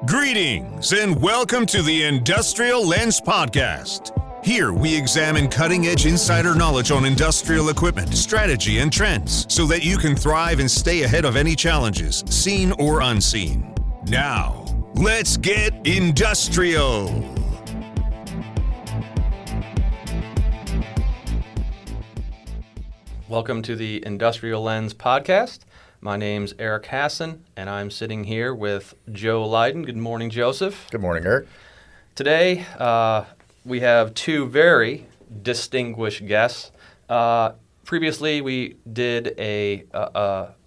Greetings and welcome to the Industrial Lens Podcast. Here we examine cutting-edge insider knowledge on industrial equipment, strategy, and trends so that you can thrive and stay ahead of any challenges, seen or unseen. Now, let's get industrial. Welcome to the Industrial Lens Podcast. My name's Eric Hassan, and I'm sitting here with Joe Leyden. Good morning, Joseph. Good morning, Eric. Today, we have two very distinguished guests. Previously, we did a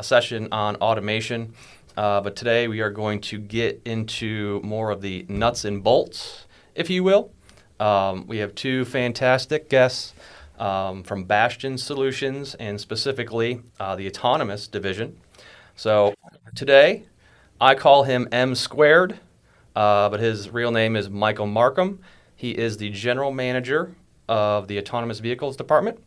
session on automation, but today we are going to get into more of the nuts and bolts, if you will. We have two fantastic guests from Bastian Solutions, and specifically the autonomous division. So today, I call him M squared, but his real name is Michael Marcum. He is the general manager of the autonomous vehicles department.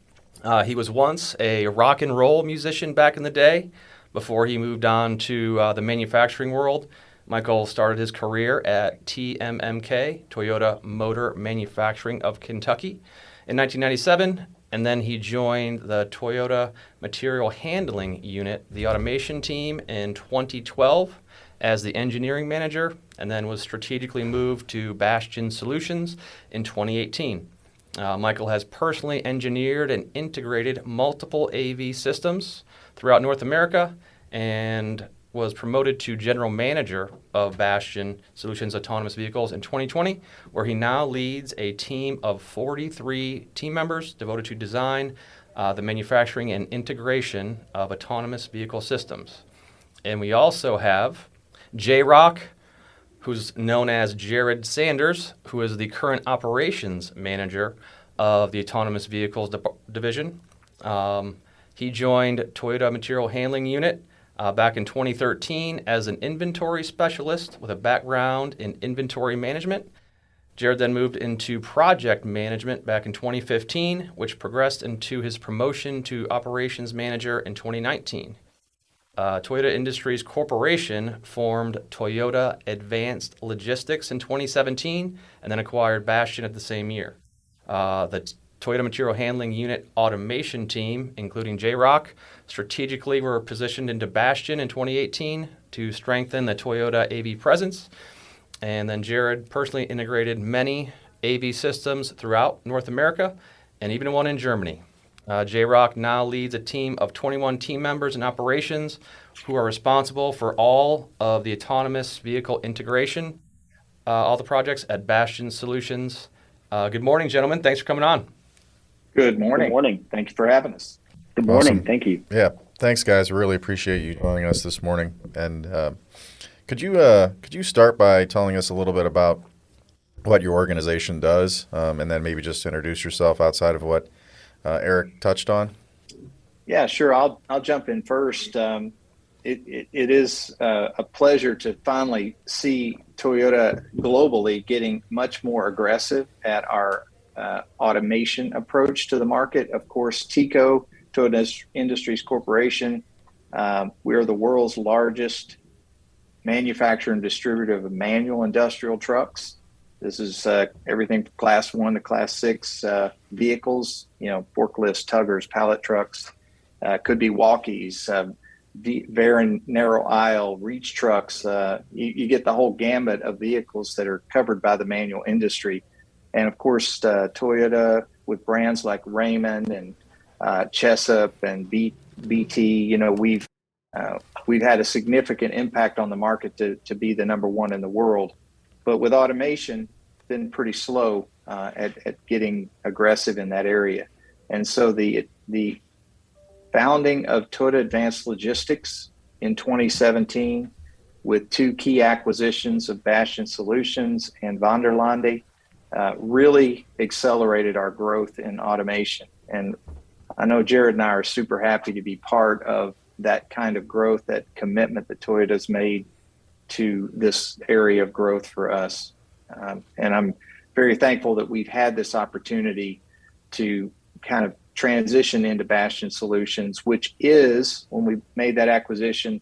He was once a rock and roll musician back in the day before he moved on to the manufacturing world. Michael started his career at TMMK, Toyota Motor Manufacturing of Kentucky, in 1997. And then he joined the Toyota Material Handling Unit, the automation team, in 2012 as the engineering manager, and then was strategically moved to Bastian Solutions in 2018. Michael has personally engineered and integrated multiple AV systems throughout North America and was promoted to general manager of Bastian Solutions Autonomous Vehicles in 2020, where he now leads a team of 43 team members devoted to design, the manufacturing, and integration of autonomous vehicle systems. And we also have J-Rock, who's known as Jared Sanders, who is the current operations manager of the Autonomous Vehicles Division. He joined Toyota Material Handling Unit back in 2013 as an inventory specialist with a background in inventory management. Jared then moved into project management back in 2015, which progressed into his promotion to operations manager in 2019. Toyota Industries Corporation formed Toyota Advanced Logistics in 2017 and then acquired Bastian at the same year. The Toyota Material Handling Unit automation team, including J-Rock, strategically were positioned into Bastian in 2018 to strengthen the Toyota AV presence. And then Jared personally integrated many AV systems throughout North America and even one in Germany. J-Rock now leads a team of 21 team members in operations who are responsible for all of the autonomous vehicle integration, all the projects at Bastian Solutions. Good morning, gentlemen. Thanks for coming on. Good morning. Good morning. Thank you for having us. Good morning. Awesome. Thank you. Yeah, thanks, guys. Really appreciate you joining us this morning. And could you start by telling us a little bit about what your organization does, and then maybe just introduce yourself outside of what Eric touched on? Yeah, sure. I'll jump in first. It is a pleasure to finally see Toyota globally getting much more aggressive at our automation approach to the market. Of course, TICO, Toyota Industries Corporation, we are the world's largest manufacturer and distributor of manual industrial trucks. This is everything from Class 1 to Class 6 vehicles, forklifts, tuggers, pallet trucks, could be walkies, very narrow aisle, reach trucks. You get the whole gamut of vehicles that are covered by the manual industry. And of course, Toyota with brands like Raymond and Chessup and BT, we've had a significant impact on the market to be the number one in the world. But with automation, been pretty slow at getting aggressive in that area. And so the founding of Toyota Advanced Logistics in 2017 with two key acquisitions of Bastian Solutions and Vanderlande really accelerated our growth in automation. And I know Jared and I are super happy to be part of that kind of growth, that commitment that Toyota's made to this area of growth for us. And I'm very thankful that we've had this opportunity to kind of transition into Bastian Solutions, which is, when we made that acquisition,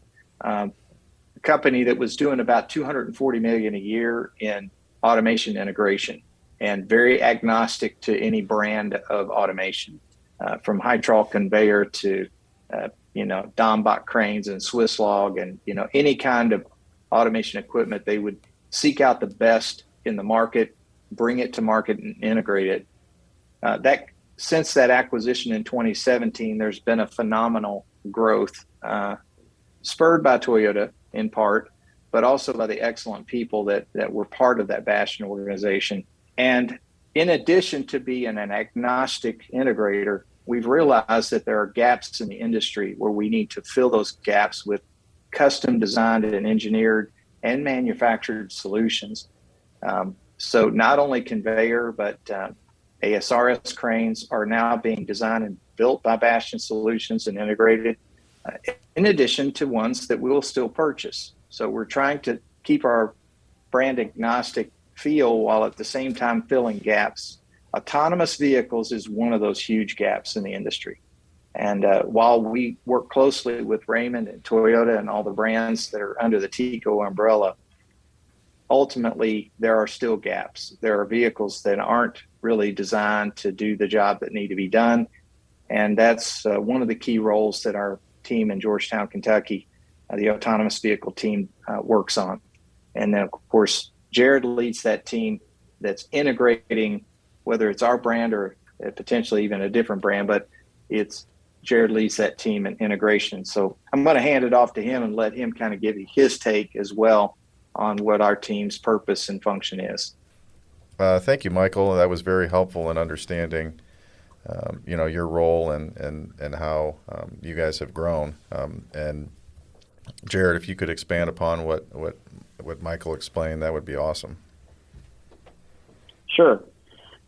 a company that was doing about 240 million a year in automation integration, and very agnostic to any brand of automation, from hydraulic conveyor to Dombach cranes and Swiss log, and any kind of automation equipment. They would seek out the best in the market, bring it to market, and integrate it. Since that acquisition in 2017, there's been a phenomenal growth, spurred by Toyota in part, but also by the excellent people that were part of that Bastian organization. And in addition to being an agnostic integrator, we've realized that there are gaps in the industry where we need to fill those gaps with custom designed and engineered and manufactured solutions. So not only conveyor, but ASRS cranes are now being designed and built by Bastian Solutions and integrated, in addition to ones that we'll still purchase. So we're trying to keep our brand agnostic feel while at the same time filling gaps. Autonomous vehicles is one of those huge gaps in the industry. And while we work closely with Raymond and Toyota and all the brands that are under the TECO umbrella, ultimately there are still gaps. There are vehicles that aren't really designed to do the job that need to be done. And that's one of the key roles that our team in Georgetown, Kentucky, the autonomous vehicle team, works on. And then, of course, Jared leads that team that's integrating, whether it's our brand or potentially even a different brand, but Jared leads that team in integration. So I'm going to hand it off to him and let him kind of give you his take as well on what our team's purpose and function is. Thank you, Michael. That was very helpful in understanding, your role and how you guys have grown. And Jared, if you could expand upon what Michael explained, that would be awesome. Sure.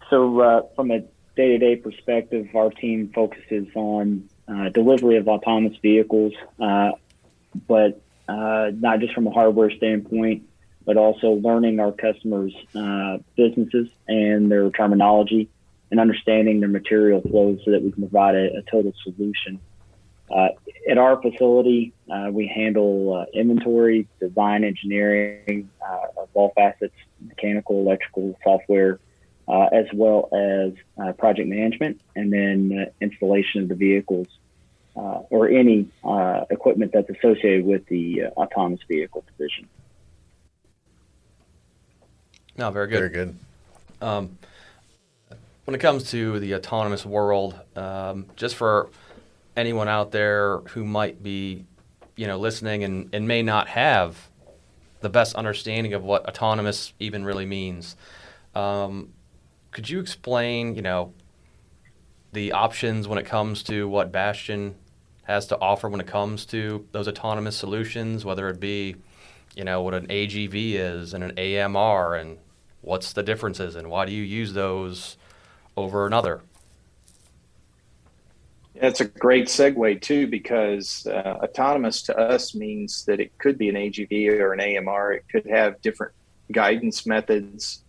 So from a day-to-day perspective, our team focuses on delivery of autonomous vehicles, but not just from a hardware standpoint, but also learning our customers' businesses and their terminology and understanding their material flows so that we can provide a total solution. At our facility, we handle inventory, design, engineering of all facets, mechanical, electrical, software, as well as project management, and then installation of the vehicles or any equipment that's associated with the autonomous vehicle division. No, very good. Very good. When it comes to the autonomous world, just for anyone out there who might be, listening and may not have the best understanding of what autonomous even really means, could you explain, the options when it comes to what Bastian has to offer when it comes to those autonomous solutions, whether it be, what an AGV is and an AMR, and what's the differences and why do you use those over another? That's a great segue too, because autonomous to us means that it could be an AGV or an AMR. It could have different guidance methods.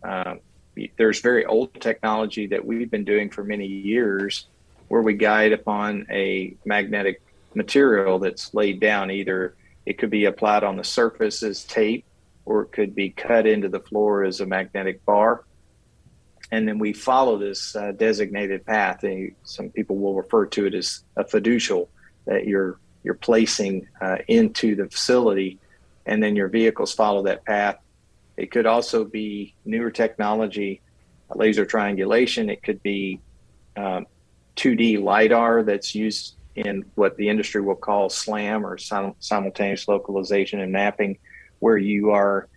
There's very old technology that we've been doing for many years where we guide upon a magnetic material that's laid down. Either it could be applied on the surface as tape, or it could be cut into the floor as a magnetic bar. And then we follow this designated path. Some people will refer to it as a fiducial that you're placing into the facility, and then your vehicles follow that path. It could also be newer technology, laser triangulation. It could be 2D LiDAR that's used in what the industry will call SLAM, or simultaneous localization and mapping, where you are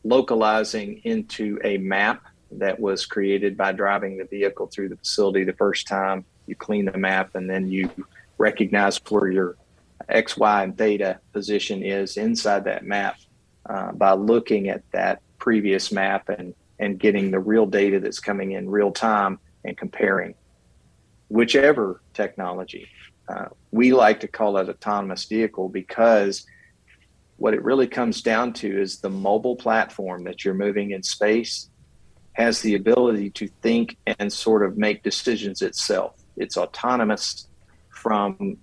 localizing into a map that was created by driving the vehicle through the facility the first time. You clean the map, and then you recognize where your X, Y, and theta position is inside that map by looking at that previous map and getting the real data that's coming in real time and comparing. Whichever technology, we like to call it autonomous vehicle, because what it really comes down to is the mobile platform that you're moving in space has the ability to think and sort of make decisions itself. It's autonomous from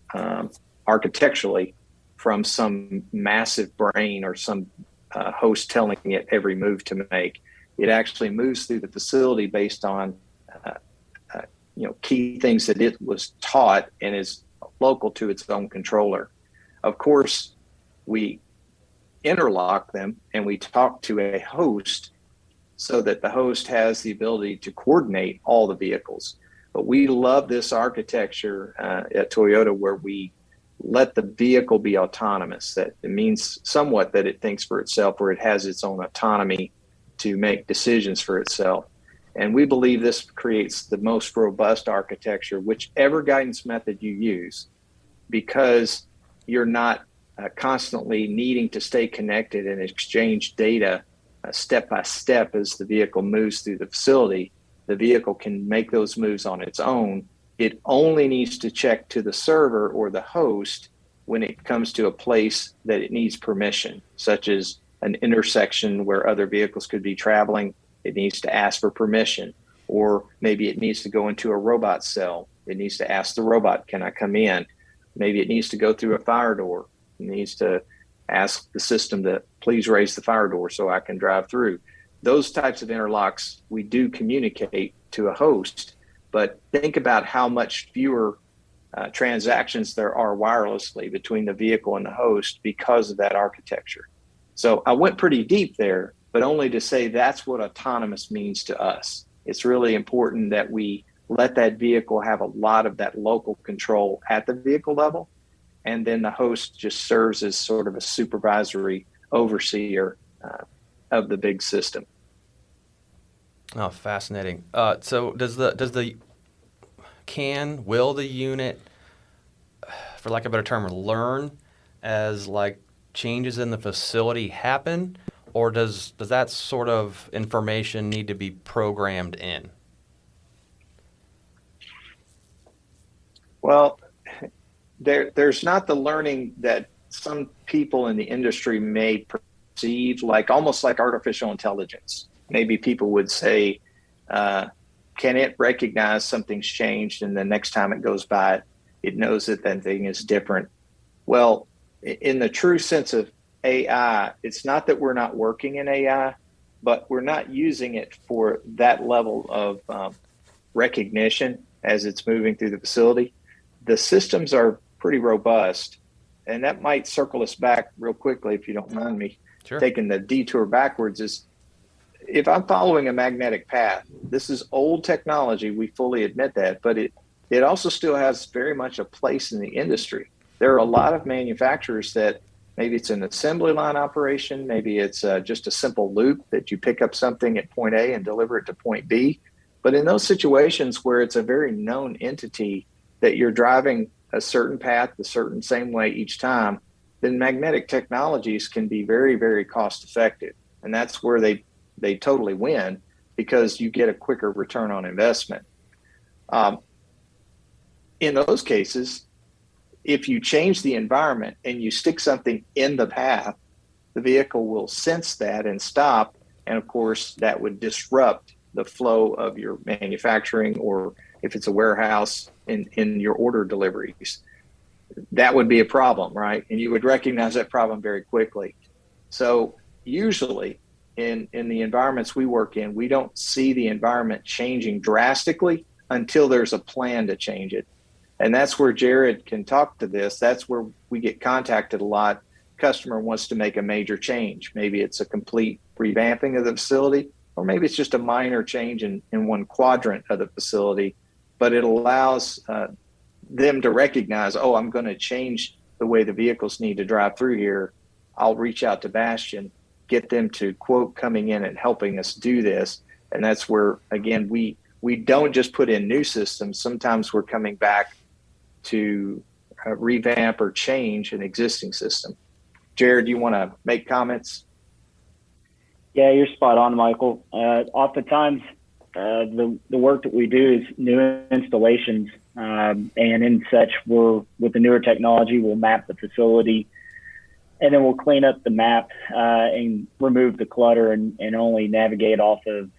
architecturally from some massive brain or some host telling it every move to make. It actually moves through the facility based on key things that it was taught and is local to its own controller. Of course, we interlock them and we talk to a host so that the host has the ability to coordinate all the vehicles. But we love this architecture at Toyota where we let the vehicle be autonomous. That it means somewhat that it thinks for itself, where it has its own autonomy to make decisions for itself. And we believe this creates the most robust architecture, whichever guidance method you use, because you're not constantly needing to stay connected and exchange data step by step as the vehicle moves through the facility. The vehicle can make those moves on its own. It only needs to check to the server or the host when it comes to a place that it needs permission, such as an intersection where other vehicles could be traveling. It needs to ask for permission, or maybe it needs to go into a robot cell. It needs to ask the robot, can I come in? Maybe it needs to go through a fire door. It needs to ask the system to please raise the fire door so I can drive through. Those types of interlocks, we do communicate to a host, but think about how much fewer transactions there are wirelessly between the vehicle and the host because of that architecture. So I went pretty deep there, but only to say that's what autonomous means to us. It's really important that we let that vehicle have a lot of that local control at the vehicle level, and then the host just serves as sort of a supervisory overseer of the big system. Oh, fascinating. So will the unit, for lack of a better term, learn as like changes in the facility happen, or does that sort of information need to be programmed in? Well, there's not the learning that some people in the industry may perceive, like almost like artificial intelligence. Maybe people would say, can it recognize something's changed and the next time it goes by it, it knows that that thing is different? Well, in the true sense of AI, it's not that we're not working in AI, but we're not using it for that level of recognition as it's moving through the facility. The systems are pretty robust, and that might circle us back real quickly, if you don't mind me taking the detour backwards, is if I'm following a magnetic path, this is old technology, we fully admit that, but it also still has very much a place in the industry. There are a lot of manufacturers that maybe it's an assembly line operation, maybe it's just a simple loop that you pick up something at point A and deliver it to point B. But in those situations where it's a very known entity that you're driving a certain path the certain same way each time, then magnetic technologies can be very, very cost effective. And that's where they totally win, because you get a quicker return on investment. In those cases, if you change the environment and you stick something in the path, the vehicle will sense that and stop. And of course, that would disrupt the flow of your manufacturing, or if it's a warehouse, in your order deliveries. That would be a problem, right? And you would recognize that problem very quickly. So usually in the environments we work in, we don't see the environment changing drastically until there's a plan to change it. And that's where Jared can talk to this. That's where we get contacted a lot. Customer wants to make a major change. Maybe it's a complete revamping of the facility, or maybe it's just a minor change in one quadrant of the facility, but it allows them to recognize, oh, I'm going to change the way the vehicles need to drive through here. I'll reach out to Bastian, get them to quote coming in and helping us do this. And that's where, again, we don't just put in new systems. Sometimes we're coming back to revamp or change an existing system. Jared, you want to make comments? Yeah, you're spot on, Michael. Oftentimes, the work that we do is new installations, and in such, with the newer technology, we'll map the facility, and then we'll clean up the map and remove the clutter and only navigate off of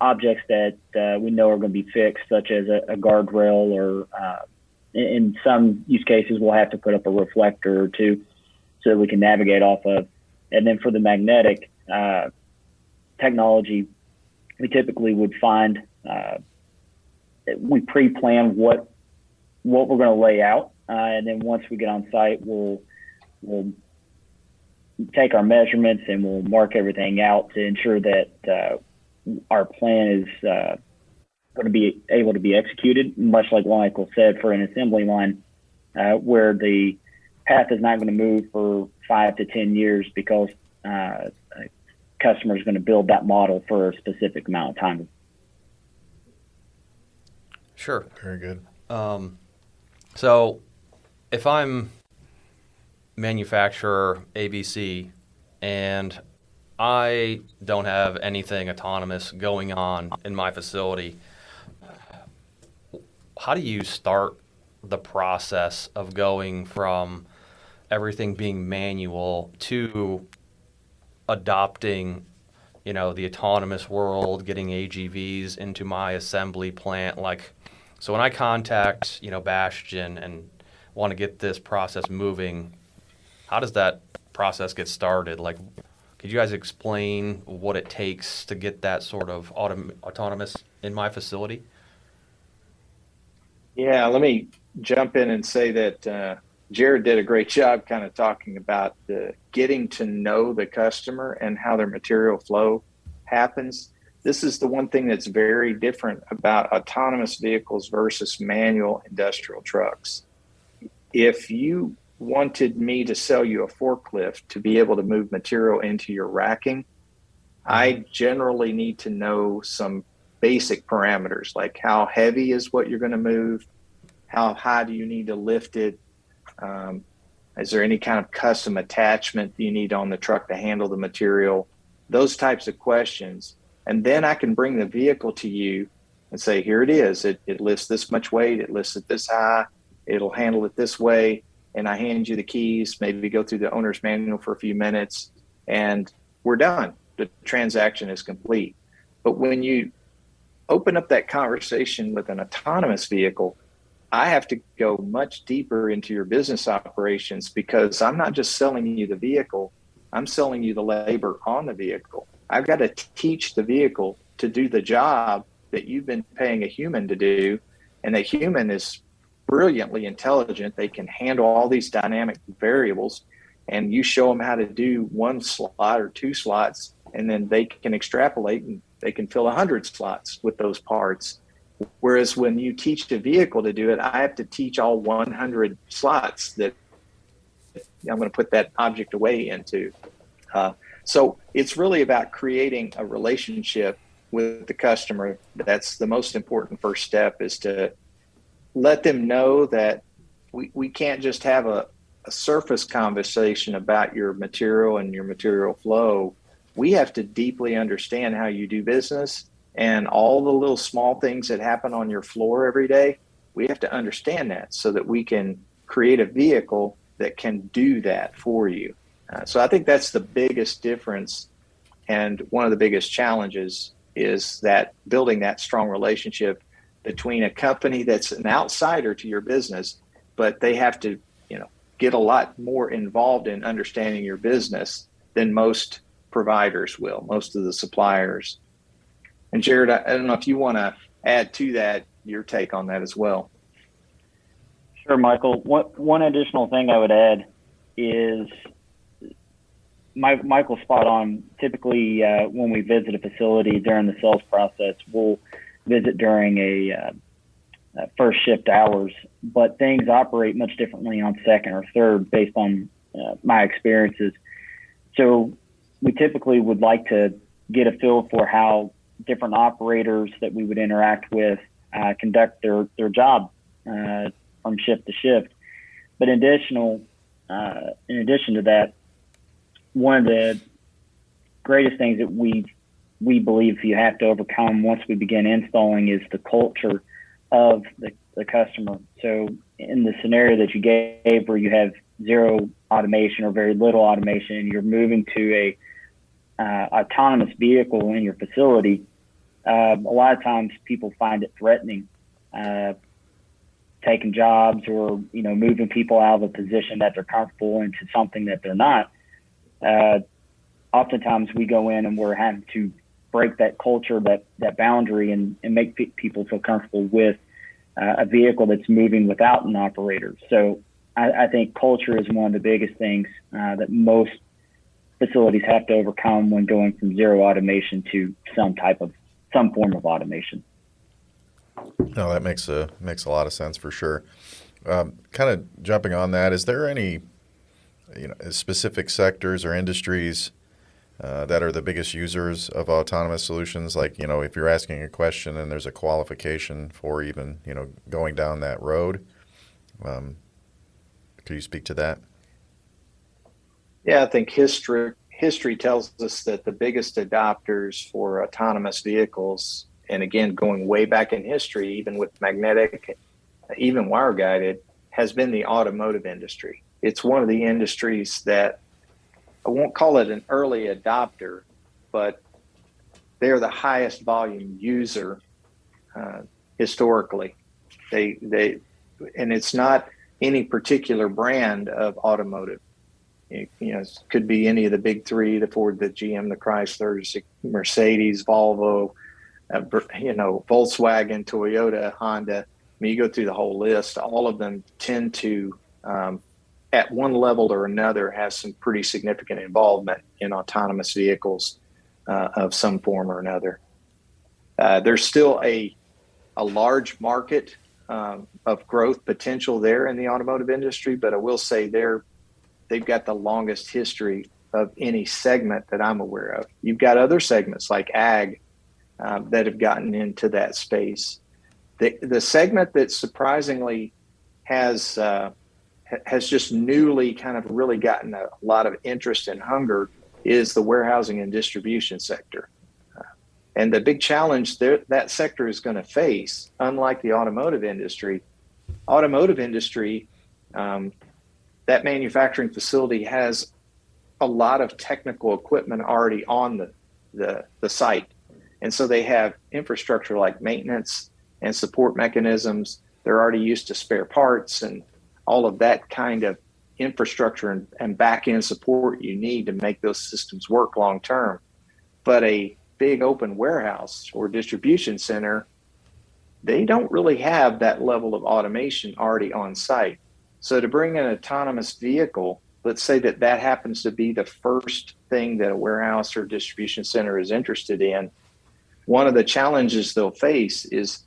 objects that we know are going to be fixed, such as a guardrail or in some use cases, we'll have to put up a reflector or two so that we can navigate off of. And then for the magnetic technology, we typically would find we pre-plan what we're going to lay out, and then once we get on site, we'll take our measurements and we'll mark everything out to ensure that our plan is going to be able to be executed, much like Michael said, for an assembly line, where the path is not going to move for 5 to 10 years because a customer is going to build that model for a specific amount of time. Sure. Very good. So if I'm manufacturer ABC and I don't have anything autonomous going on in my facility, how do you start the process of going from everything being manual to adopting, the autonomous world, getting AGVs into my assembly plant? So when I contact, Bastian and want to get this process moving, how does that process get started? Could you guys explain what it takes to get that sort of autonomous in my facility? Yeah, let me jump in and say that Jared did a great job kind of talking about getting to know the customer and how their material flow happens. This is the one thing that's very different about autonomous vehicles versus manual industrial trucks. If you wanted me to sell you a forklift to be able to move material into your racking, I generally need to know some basic parameters, like how heavy is what you're going to move, how high do you need to lift it, is there any kind of custom attachment you need on the truck to handle the material, those types of questions. And then I can bring the vehicle to you and say, here it is. It lifts this much weight. It lifts it this high. It'll handle it this way. And I hand you the keys, maybe go through the owner's manual for a few minutes, and we're done. The transaction is complete. But when you open up that conversation with an autonomous vehicle, I have to go much deeper into your business operations, because I'm not just selling you the vehicle, I'm selling you the labor on the vehicle. I've got to teach the vehicle to do the job that you've been paying a human to do. And the human is brilliantly intelligent. They can handle all these dynamic variables, and you show them how to do one slot or two slots, and then they can extrapolate and they can fill 100 slots with those parts. Whereas when you teach the vehicle to do it, I have to teach all 100 slots that I'm going to put that object away into. So it's really about creating a relationship with the customer. That's the most important first step, is to let them know that we can't just have a surface conversation about your material and your material flow. We have to deeply understand how you do business, and all the little small things that happen on your floor every day. We have to understand that so that we can create a vehicle that can do that for you. So I think that's the biggest difference, and one of the biggest challenges is that building that strong relationship between a company that's an outsider to your business, but they have to, get a lot more involved in understanding your business than most providers will, most of the suppliers. And Jared, I don't know if you want to add to that, your take on that as well. Sure, Michael. One additional thing I would add is, Michael's spot on. Typically, when we visit a facility during the sales process, we'll visit during a first shift hours, but things operate much differently on second or third based on my experiences. So we typically would like to get a feel for how different operators that we would interact with conduct their job from shift to shift. But in addition to that, one of the greatest things that we believe you have to overcome once we begin installing is the culture of the customer. So in the scenario that you gave, where you have zero automation or very little automation, and you're moving to a autonomous vehicle in your facility, a lot of times people find it threatening to taking jobs or, moving people out of a position that they're comfortable into something that they're not, oftentimes we go in and we're having to break that culture, that boundary, and make people feel comfortable with a vehicle that's moving without an operator. So I think culture is one of the biggest things that most facilities have to overcome when going from zero automation to some form of automation. No, that makes a lot of sense for sure. Kind of jumping on that, is there any specific sectors or industries that are the biggest users of autonomous solutions? Like, if you're asking a question and there's a qualification for even, going down that road, could you speak to that? Yeah, I think history tells us that the biggest adopters for autonomous vehicles, and again, going way back in history, even with magnetic, even wire guided, has been the automotive industry. It's one of the industries that, I won't call it an early adopter, but they're the highest volume user historically. And it's not any particular brand of automotive. It could be any of the big three: the Ford, the GM, the Chrysler, Mercedes, Volvo, Volkswagen, Toyota, Honda. I mean, you go through the whole list. All of them tend to, at one level or another, have some pretty significant involvement in autonomous vehicles of some form or another. There's still a large market of growth potential there in the automotive industry, but I will say they've got the longest history of any segment that I'm aware of. You've got other segments like ag that have gotten into that space. The segment that surprisingly has just newly kind of really gotten a lot of interest and hunger is the warehousing and distribution sector. And the big challenge that sector is going to face, unlike the automotive industry, that manufacturing facility has a lot of technical equipment already on the site. And so they have infrastructure like maintenance and support mechanisms. They're already used to spare parts and all of that kind of infrastructure and back-end support you need to make those systems work long term. But a big open warehouse or distribution center, they don't really have that level of automation already on site. So to bring an autonomous vehicle, let's say that happens to be the first thing that a warehouse or distribution center is interested in, one of the challenges they'll face is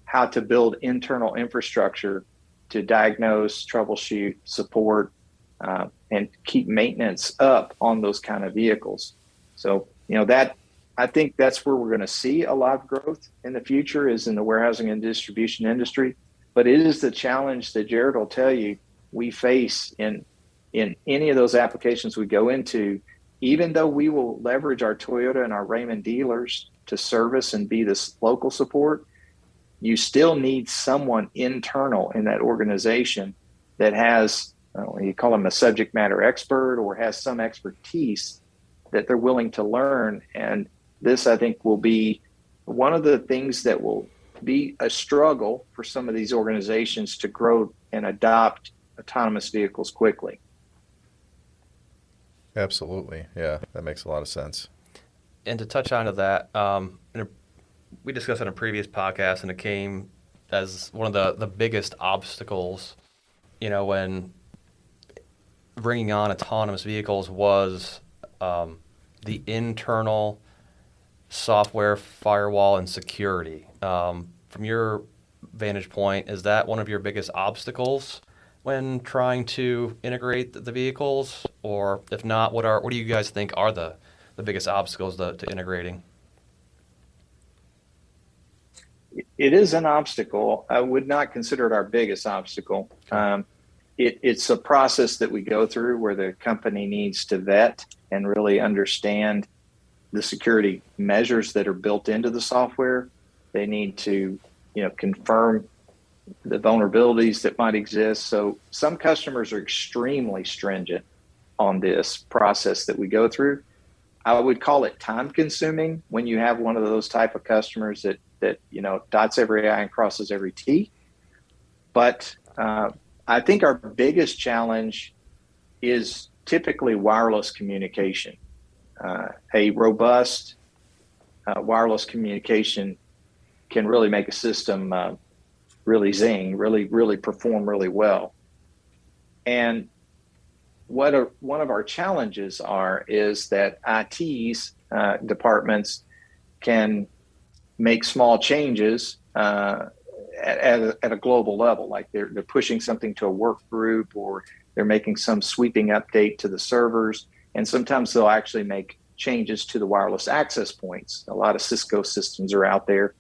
how to build internal infrastructure to diagnose, troubleshoot, support, and keep maintenance up on those kind of vehicles. So, I think that's where we're going to see a lot of growth in the future, is in the warehousing and distribution industry. But it is the challenge that Jared will tell you we face in any of those applications we go into. Even though we will leverage our Toyota and our Raymond dealers to service and be this local support, you still need someone internal in that organization that has, you call them a subject matter expert, or has some expertise that they're willing to learn. And this, I think, will be one of the things that will be a struggle for some of these organizations to grow and adopt autonomous vehicles quickly. Absolutely. Yeah, that makes a lot of sense. And to touch on to that, we discussed in a previous podcast, and it came as one of the biggest obstacles, when bringing on autonomous vehicles was the internal software, firewall, and security. From your vantage point, is that one of your biggest obstacles when trying to integrate the vehicles? Or if not, what do you guys think are the biggest obstacles to integrating? It is an obstacle. I would not consider it our biggest obstacle. It's a process that we go through where the company needs to vet and really understand the security measures that are built into the software. They need to, confirm the vulnerabilities that might exist. So some customers are extremely stringent on this process that we go through. I would call it time consuming when you have one of those type of customers that dots every I and crosses every T. But I think our biggest challenge is typically wireless communication. A robust wireless communication can really make a system really zing, really perform really well. And what one of our challenges is that IT's departments can make small changes at a global level, like they're pushing something to a work group, or they're making some sweeping update to the servers, and sometimes they'll actually make changes to the wireless access points. A lot of Cisco systems are out there,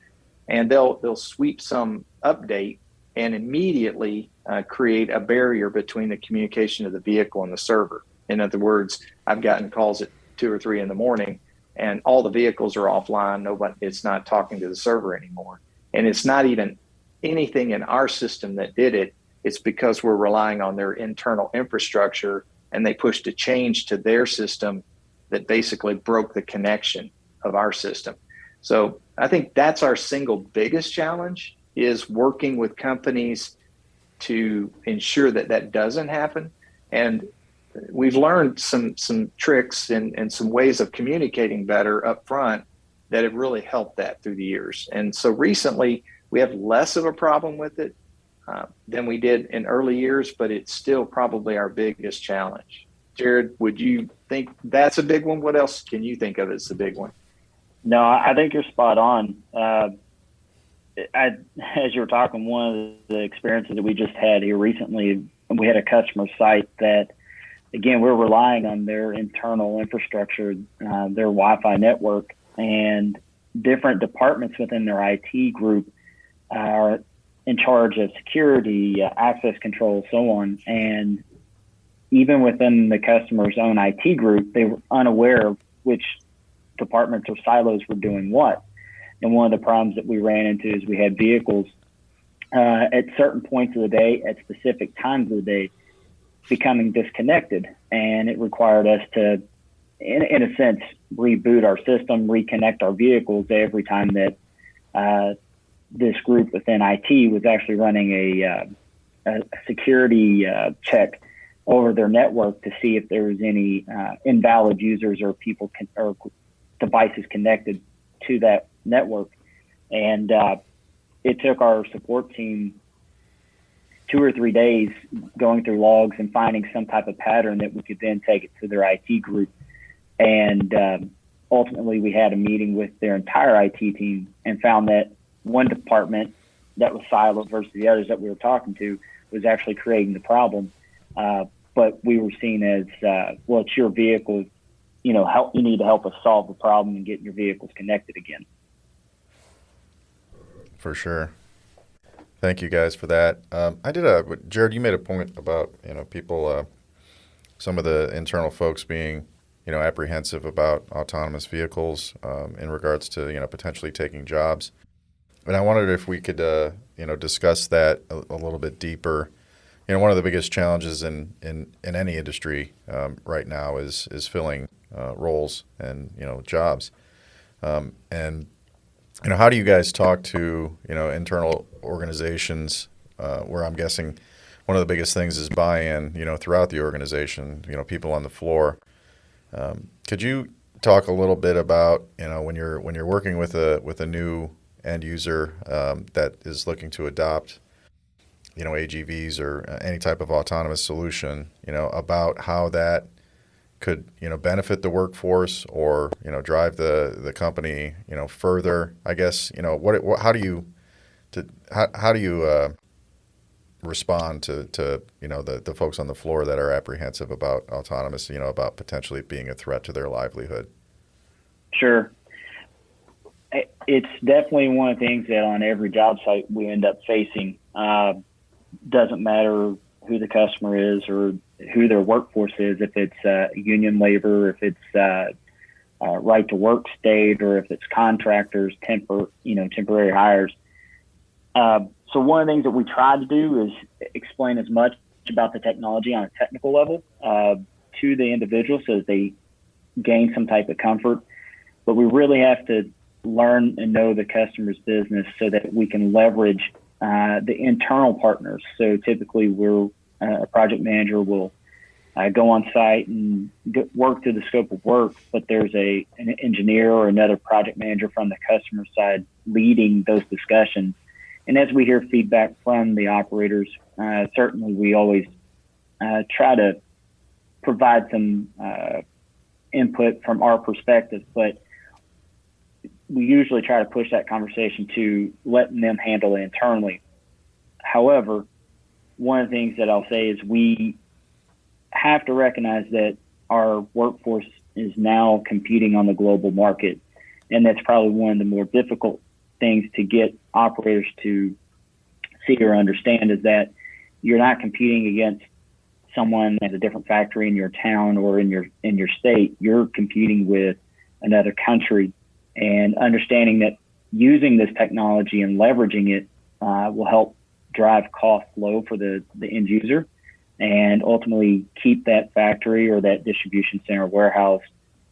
and they'll sweep some update and immediately create a barrier between the communication of the vehicle and the server. In other words, I've gotten calls at 2 or 3 in the morning, and all the vehicles are offline. It's not talking to the server anymore, and it's not even anything in our system that did it. It's because we're relying on their internal infrastructure, and they pushed a change to their system that basically broke the connection of our system. So I think that's our single biggest challenge, is working with companies to ensure that that doesn't happen. And we've learned some tricks and some ways of communicating better up front that have really helped that through the years. And so recently we have less of a problem with it than we did in early years, but it's still probably our biggest challenge. Jared, would you think that's a big one? What else can you think of as the big one? No, I think you're spot on. As you were talking, one of the experiences that we just had here recently, we had a customer site that, again, we're relying on their internal infrastructure, their Wi-Fi network, and different departments within their IT group are in charge of security, access control, so on. And even within the customer's own IT group, they were unaware of which departments or silos were doing what. And one of the problems that we ran into is we had vehicles at certain points of the day, at specific times of the day, becoming disconnected. And it required us to, in a sense, reboot our system, reconnect our vehicles every time that this group within IT was actually running a security check over their network to see if there was any invalid users or people or devices connected to that network. And it took our support team 2 or 3 days going through logs and finding some type of pattern that we could then take it to their IT group. And ultimately we had a meeting with their entire IT team and found that one department that was siloed versus the others that we were talking to was actually creating the problem. But we were seen as, well, it's your vehicle, you need to help us solve the problem and get your vehicles connected again. For sure. Thank you guys for that. Jared, you made a point about, people, some of the internal folks being, apprehensive about autonomous vehicles in regards to, potentially taking jobs. And I wondered if we could, discuss that a little bit deeper. One of the biggest challenges in any industry right now is filling roles and, jobs. And how do you guys talk to, internal organizations where I'm guessing one of the biggest things is buy-in, throughout the organization, people on the floor. Could you talk a little bit about, when you're working with a new end user that is looking to adopt, AGVs or any type of autonomous solution, about how that could, benefit the workforce or, drive the company, further, I guess, how do you respond to the folks on the floor that are apprehensive about autonomous, about potentially being a threat to their livelihood? Sure. It's definitely one of the things that on every job site we end up facing. Doesn't matter who the customer is or who their workforce is, if it's union labor, if it's right to work state, or if it's contractors, temporary hires. So one of the things that we try to do is explain as much about the technology on a technical level to the individual so that they gain some type of comfort. But we really have to learn and know the customer's business so that we can leverage the internal partners. So typically a project manager will go on site and work through the scope of work, but there's an engineer or another project manager from the customer side leading those discussions. And as we hear feedback from the operators, certainly we always try to provide some input from our perspective, but we usually try to push that conversation to letting them handle it internally. However, one of the things that I'll say is we have to recognize that our workforce is now competing on the global market. And that's probably one of the more difficult things to get operators to see or understand, is that you're not competing against someone at a different factory in your town or in your state. You're competing with another country, and understanding that using this technology and leveraging it will help drive costs low for the end user, and ultimately keep that factory or that distribution center warehouse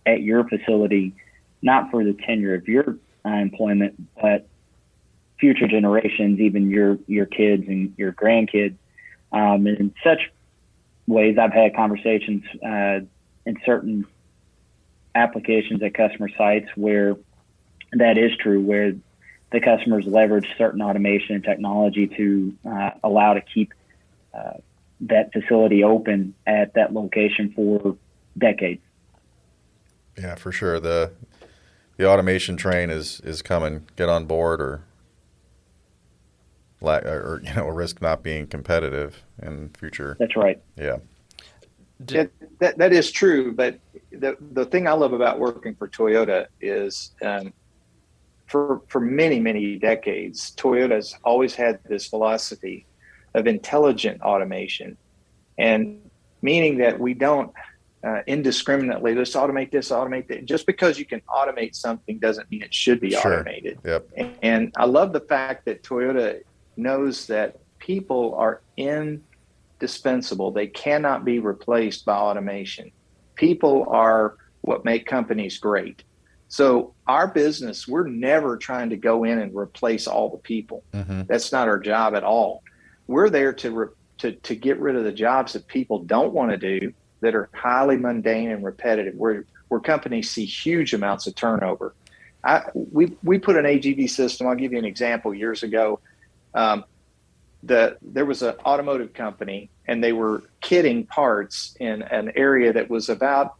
at your facility, not for the tenure of your employment, but future generations, even your kids and your grandkids. In such ways, I've had conversations in certain applications at customer sites where that is true, where the customers leverage certain automation and technology to allow to keep that facility open at that location for decades. Yeah, for sure. The automation train is coming. Get on board, or risk not being competitive in the future. That's right. Yeah. That is true, but the thing I love about working for Toyota is for many, many decades, Toyota's always had this philosophy of intelligent automation, and meaning that we don't indiscriminately, let's automate this, automate that. Just because you can automate something doesn't mean it should be automated. Yep. And I love the fact that Toyota knows that people are indispensable. They cannot be replaced by automation. People are what make companies great. So our business, we're never trying to go in and replace all the people. Mm-hmm. That's not our job at all. We're there to get rid of the jobs that people don't want to do, that are highly mundane and repetitive, where companies see huge amounts of turnover. We put an AGV system. I'll give you an example. Years ago, there was an automotive company, and they were kitting parts in an area that was about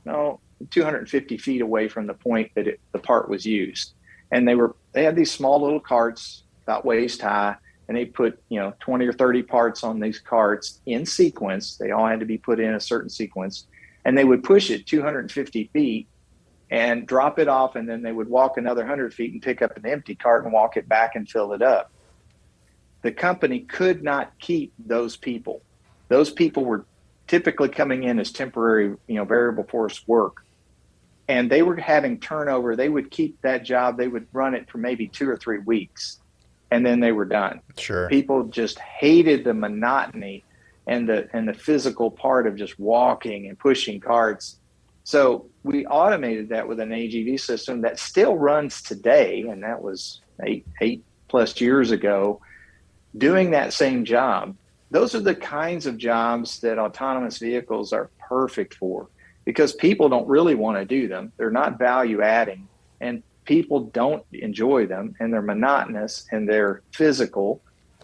250 feet away from the point that the part was used. And they had these small little carts about waist high, and they put 20 or 30 parts on these carts in sequence. They all had to be put in a certain sequence, and they would push it 250 feet and drop it off, and then they would walk another 100 feet and pick up an empty cart and walk it back and fill it up. The company could not keep those people. Those people were typically coming in as temporary, variable force work, and they were having turnover. They would keep that job. They would run it for maybe 2 or 3 weeks, and then they were done. Sure. People just hated the monotony and the physical part of just walking and pushing carts. So we automated that with an AGV system that still runs today, and that was eight plus years ago, doing that same job. Those are the kinds of jobs that autonomous vehicles are perfect for, because people don't really want to do them. They're not value adding, and people don't enjoy them, and they're monotonous and they're physical.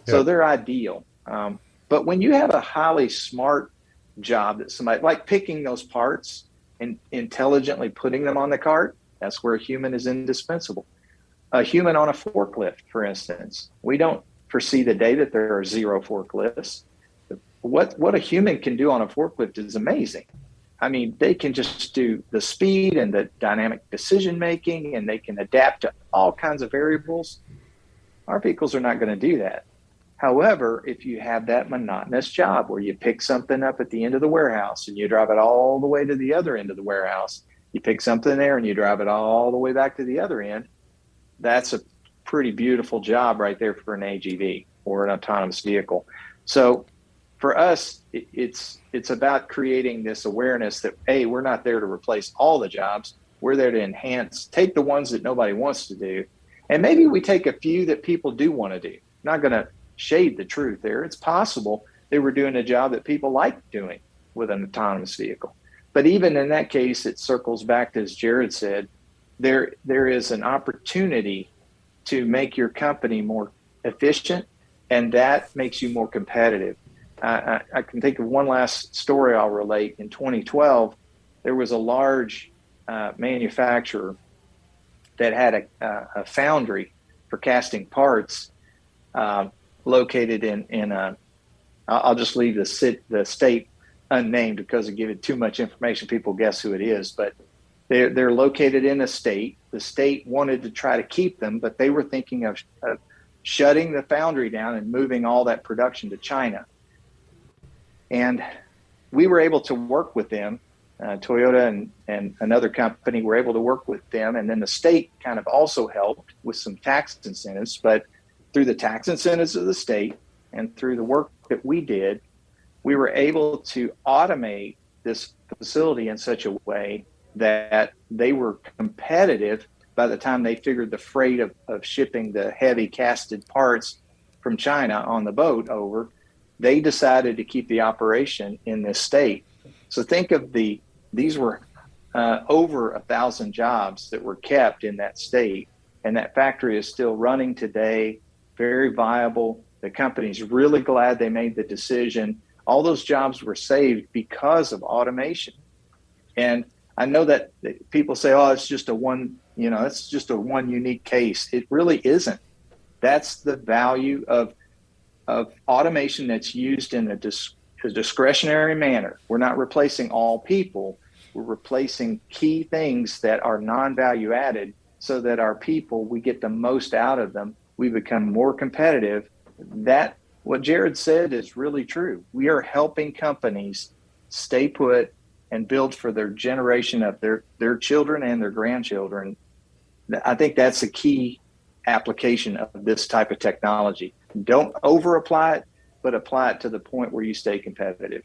So Yep. they're ideal. But when you have a highly smart job that somebody, like picking those parts and intelligently putting them on the cart, that's where a human is indispensable. A human on a forklift, for instance, we don't foresee the day that there are 0 forklifts. What a human can do on a forklift is amazing. I mean, they can just do the speed and the dynamic decision making, and they can adapt to all kinds of variables. Our vehicles are not going to do that. However, if you have that monotonous job where you pick something up at the end of the warehouse and you drive it all the way to the other end of the warehouse, you pick something there and you drive it all the way back to the other end, that's a pretty beautiful job right there for an AGV or an autonomous vehicle. So for us, it's about creating this awareness that, A, we're not there to replace all the jobs. We're there to take the ones that nobody wants to do. And maybe we take a few that people do want to do. Not going to shade the truth there. It's possible they were doing a job that people like doing with an autonomous vehicle. But even in that case, it circles back to, as Jared said, there is an opportunity to make your company more efficient, and that makes you more competitive. I can think of one last story I'll relate. In 2012, there was a large manufacturer that had a foundry for casting parts located in a, I'll just leave the state unnamed because of giving too much information, people guess who it is, but they're located in a state. The state wanted to try to keep them, but they were thinking of shutting the foundry down and moving all that production to China. And we were able to work with them. Toyota and another company were able to work with them. And then the state kind of also helped with some tax incentives. But through the tax incentives of the state and through the work that we did, we were able to automate this facility in such a way that they were competitive by the time they figured the freight of shipping the heavy casted parts from China on the boat over. They decided to keep the operation in this state. So think of these were over 1,000 jobs that were kept in that state. And that factory is still running today, very viable. The company's really glad they made the decision. All those jobs were saved because of automation. And I know that people say, oh, it's just it's just a one unique case. It really isn't. That's the value of automation that's used in a discretionary manner. We're not replacing all people. We're replacing key things that are non-value added so that our people, we get the most out of them. We become more competitive. That, what Jared said is really true. We are helping companies stay put and build for their generation of their children and their grandchildren. I think that's a key application of this type of technology. Don't over apply it, but apply it to the point where you stay competitive.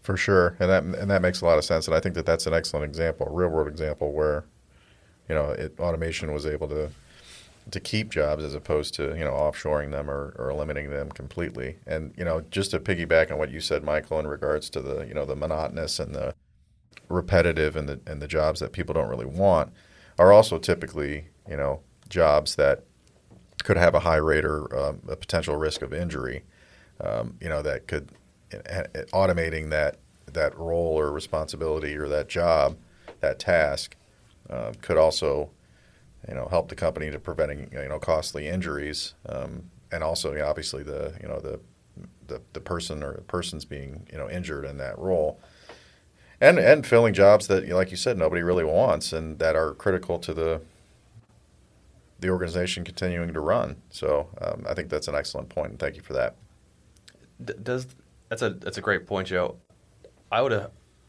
For sure, and that makes a lot of sense. And I think that's an excellent example, a real world example where, automation was able to keep jobs as opposed to offshoring them or eliminating them completely. And just to piggyback on what you said, Michael, in regards to the monotonous and the repetitive and the jobs that people don't really want are also typically jobs that could have a high rate or a potential risk of injury. That could automating that role or responsibility or that job, that task, could also help the company to preventing costly injuries, and also obviously the person or persons being injured in that role, and filling jobs that, like you said, nobody really wants and that are critical to the organization continuing to run. So I think that's an excellent point, and thank you for that. That's a great point, Joe. I would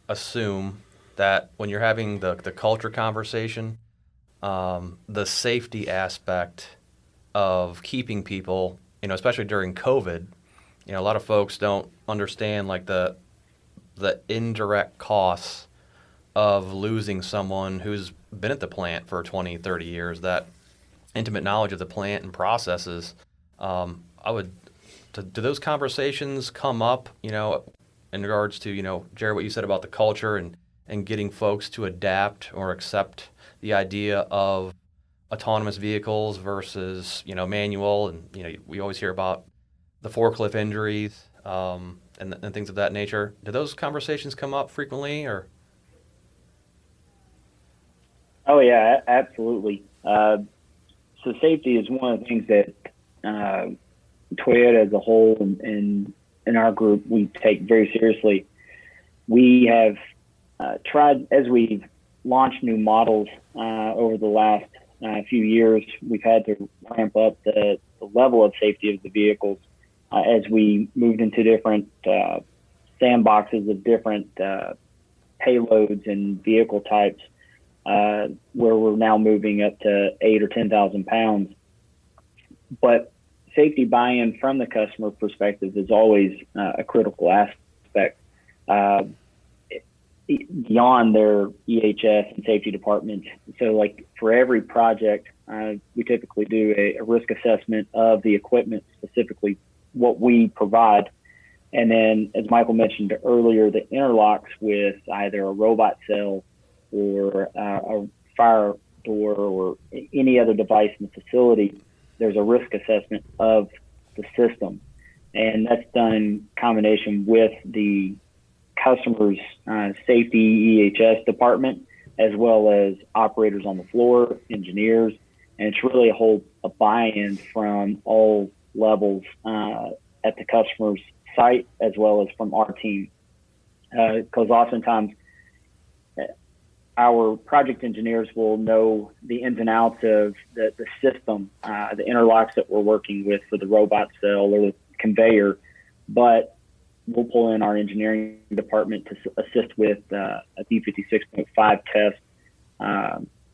assume that when you're having the culture conversation, the safety aspect of keeping people, especially during COVID, a lot of folks don't understand like the indirect costs of losing someone who's been at the plant for 20, 30 years, that intimate knowledge of the plant and processes. Do those conversations come up, in regards to, Jared, what you said about the culture and getting folks to adapt or accept the idea of autonomous vehicles versus, manual, and, we always hear about the forklift injuries and things of that nature. Do those conversations come up frequently, or? Oh yeah, absolutely. So safety is one of the things that Toyota as a whole and in our group we take very seriously. We have tried, as we've launched new models over the last few years, we've had to ramp up the level of safety of the vehicles as we moved into different sandboxes of different payloads and vehicle types, where we're now moving up to 8,000 or 10,000 pounds. But safety buy-in from the customer perspective is always a critical aspect. Beyond their EHS and safety departments. So like for every project, we typically do a risk assessment of the equipment specifically what we provide. And then, as Michael mentioned earlier, the interlocks with either a robot cell or a fire door or any other device in the facility, there's a risk assessment of the system. And that's done in combination with the customer's safety EHS department, as well as operators on the floor, engineers. And it's really a buy-in from all levels at the customer's site, as well as from our team. Because oftentimes our project engineers will know the ins and outs of the system, the interlocks that we're working with for the robot cell or the conveyor, but we'll pull in our engineering department to assist with a B56.5 test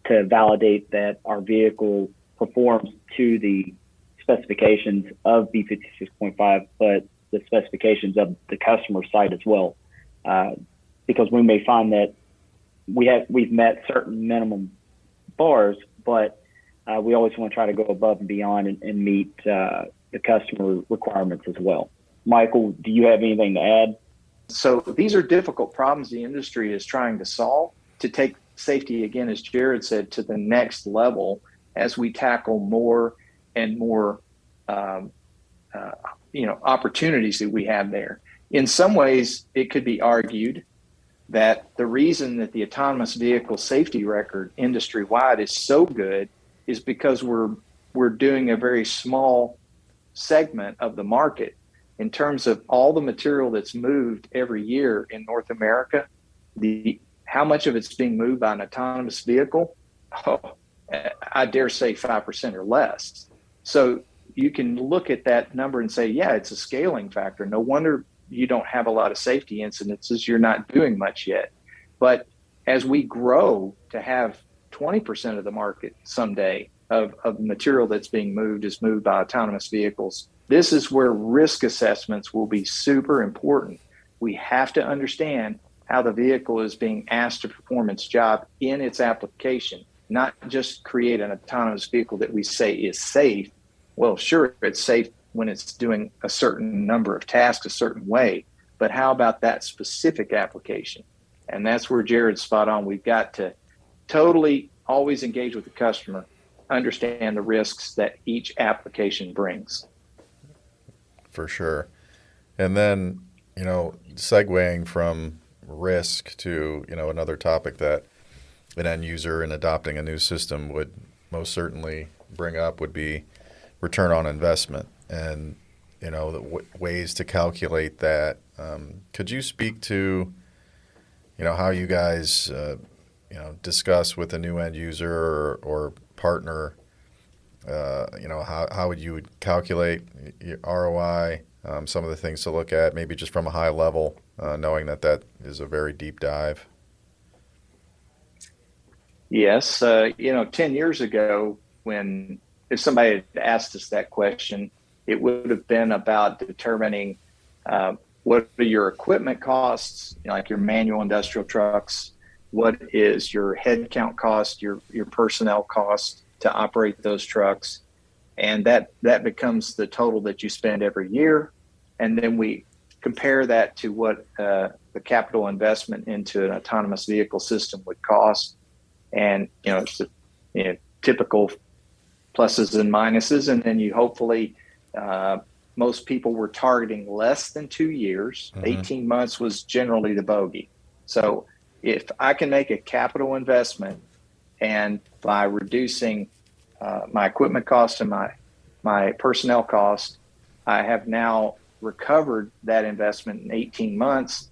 to validate that our vehicle performs to the specifications of B56.5, but the specifications of the customer site as well. Because we may find that we've met certain minimum bars, but we always want to try to go above and beyond and meet the customer requirements as well. Michael, do you have anything to add? So these are difficult problems the industry is trying to solve to take safety, again, as Jared said, to the next level as we tackle more and more opportunities that we have there. In some ways, it could be argued that the reason that the autonomous vehicle safety record industry-wide is so good is because we're doing a very small segment of the market. In terms of all the material that's moved every year in North America, how much of it's being moved by an autonomous vehicle? I dare say 5% or less. So you can look at that number and say, yeah, it's a scaling factor. No wonder you don't have a lot of safety incidences. You're not doing much yet. But as we grow to have 20% of the market someday of material that's being moved is moved by autonomous vehicles, this is where risk assessments will be super important. We have to understand how the vehicle is being asked to perform its job in its application, not just create an autonomous vehicle that we say is safe. Well, sure, it's safe when it's doing a certain number of tasks a certain way, but how about that specific application? And that's where Jared's spot on. We've got to totally always engage with the customer, understand the risks that each application brings. For sure. And then, segueing from risk to, another topic that an end user in adopting a new system would most certainly bring up would be return on investment and, the ways to calculate that. Could you speak to, how you guys, discuss with a new end user or partner, how would you calculate your ROI, some of the things to look at, maybe just from a high level, knowing that is a very deep dive? Yes. 10 years ago, if somebody had asked us that question, it would have been about determining what are your equipment costs, like your manual industrial trucks, what is your headcount cost, your personnel cost to operate those trucks. And that becomes the total that you spend every year. And then we compare that to what the capital investment into an autonomous vehicle system would cost. And, it's typical pluses and minuses. And then you hopefully, most people were targeting less than 2 years. Mm-hmm. 18 months was generally the bogey. So if I can make a capital investment and by reducing my equipment cost and my personnel cost, I have now recovered that investment in 18 months.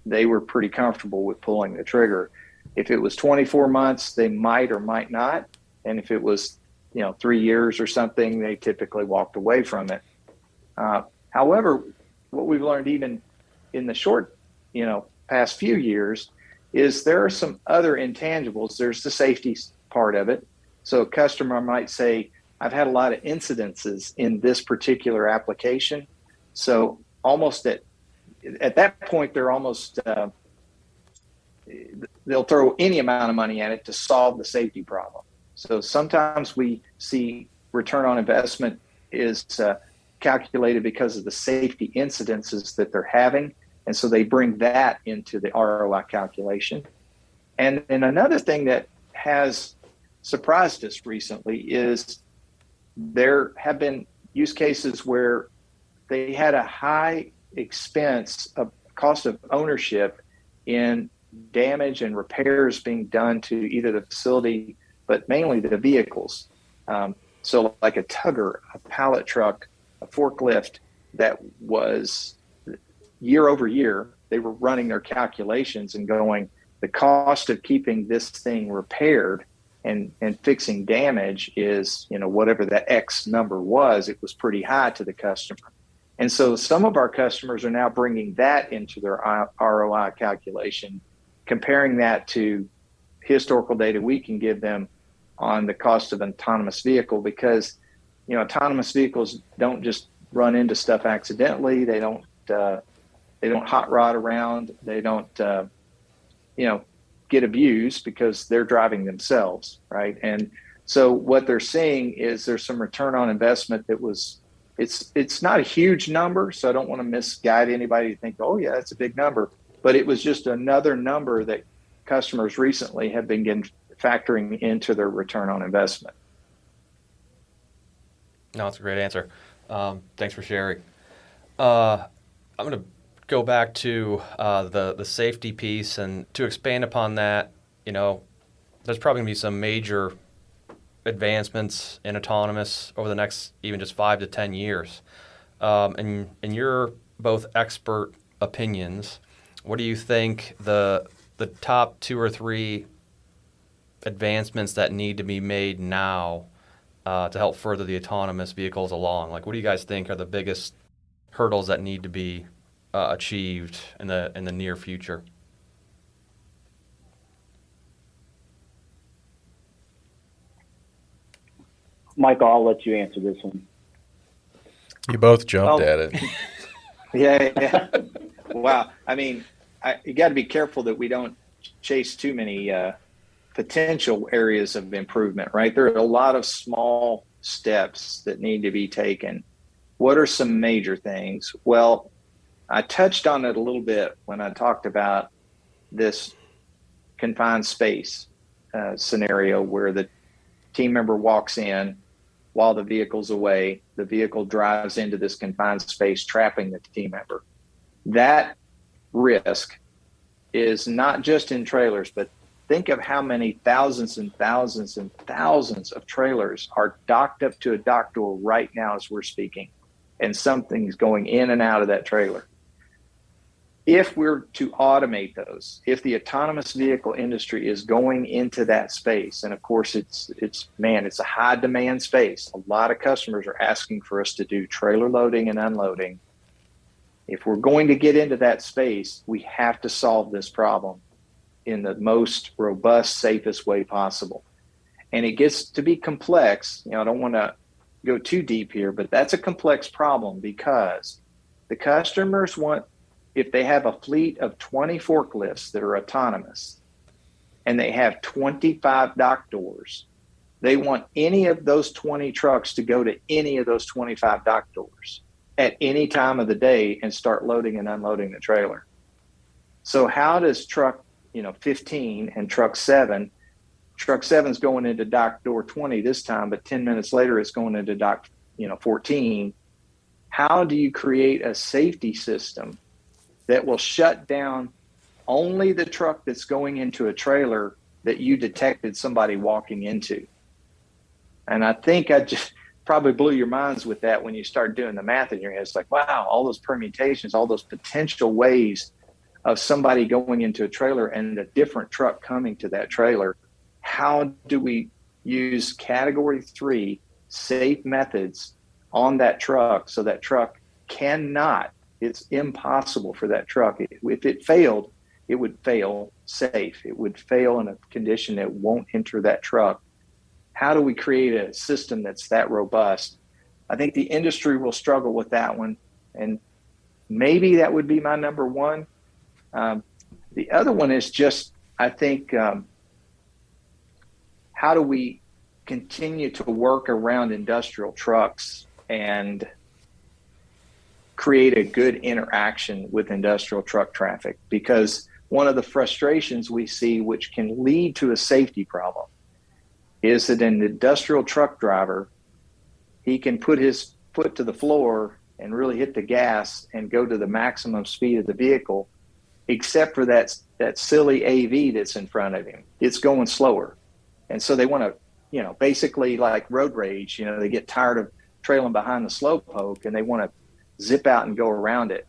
They were pretty comfortable with pulling the trigger. If it was 24 months, they might or might not. And if it was, 3 years or something, they typically walked away from it. However, what we've learned even in the short, past few years is there are some other intangibles. There's the safety part of it. So a customer might say, I've had a lot of incidences in this particular application. So almost at that point, they're almost, they'll throw any amount of money at it to solve the safety problem. So sometimes we see return on investment is calculated because of the safety incidences that they're having. And so they bring that into the ROI calculation. And another thing that has surprised us recently is there have been use cases where they had a high expense of cost of ownership in damage and repairs being done to either the facility, but mainly the vehicles. So like a tugger, a pallet truck, a forklift that was year over year, they were running their calculations and going, the cost of keeping this thing repaired and fixing damage is, whatever that X number was, it was pretty high to the customer. And so some of our customers are now bringing that into their ROI calculation, comparing that to historical data we can give them on the cost of an autonomous vehicle, because, autonomous vehicles don't just run into stuff accidentally. They don't hot rod around. They don't, get abused because they're driving themselves, right? And so what they're seeing is there's some return on investment that was, it's not a huge number, so I don't want to misguide anybody to think, oh yeah, that's a big number, but it was just another number that customers recently have been factoring into their return on investment. No, that's a great answer. Thanks for sharing. I'm going to go back to the safety piece, and to expand upon that, there's probably going to be some major advancements in autonomous over the next even just 5 to 10 years. And in your both expert opinions, what do you think the top 2 or 3 advancements that need to be made now to help further the autonomous vehicles along? Like, what do you guys think are the biggest hurdles that need to be achieved in the near future? Michael, I'll let you answer this one. You both jumped at it. Yeah. Wow. I mean, you got to be careful that we don't chase too many potential areas of improvement, right? There are a lot of small steps that need to be taken. What are some major things? Well, I touched on it a little bit when I talked about this confined space scenario where the team member walks in while the vehicle's away. The vehicle drives into this confined space, trapping the team member. That risk is not just in trailers, but think of how many thousands and thousands and thousands of trailers are docked up to a dock door right now as we're speaking, and something's going in and out of that trailer. If we're to automate those, if the autonomous vehicle industry is going into that space, and of course it's a high demand space. A lot of customers are asking for us to do trailer loading and unloading. If we're going to get into that space, we have to solve this problem in the most robust, safest way possible. And it gets to be complex. I don't want to go too deep here, but that's a complex problem because the customers want, if they have a fleet of 20 forklifts that are autonomous and they have 25 dock doors, they want any of those 20 trucks to go to any of those 25 dock doors at any time of the day and start loading and unloading the trailer. So how does truck 15 and truck 7's going into dock door 20 this time, but 10 minutes later it's going into dock 14. How do you create a safety system that will shut down only the truck that's going into a trailer that you detected somebody walking into? And I think I just probably blew your minds with that when you start doing the math in your head. It's like, wow, all those permutations, all those potential ways of somebody going into a trailer and a different truck coming to that trailer. How do we use category 3 safe methods on that truck so that truck cannot, it's impossible for that truck. If it failed, it would fail safe. It would fail in a condition that won't enter that truck. How do we create a system that's that robust? I think the industry will struggle with that one. And maybe that would be my number one. The other one is just, I think, how do we continue to work around industrial trucks and create a good interaction with industrial truck traffic, because one of the frustrations we see, which can lead to a safety problem, is that an industrial truck driver, he can put his foot to the floor and really hit the gas and go to the maximum speed of the vehicle, except for that silly AV that's in front of him. It's going slower. And so they want to, basically like road rage, they get tired of trailing behind the slowpoke and they want to zip out and go around it.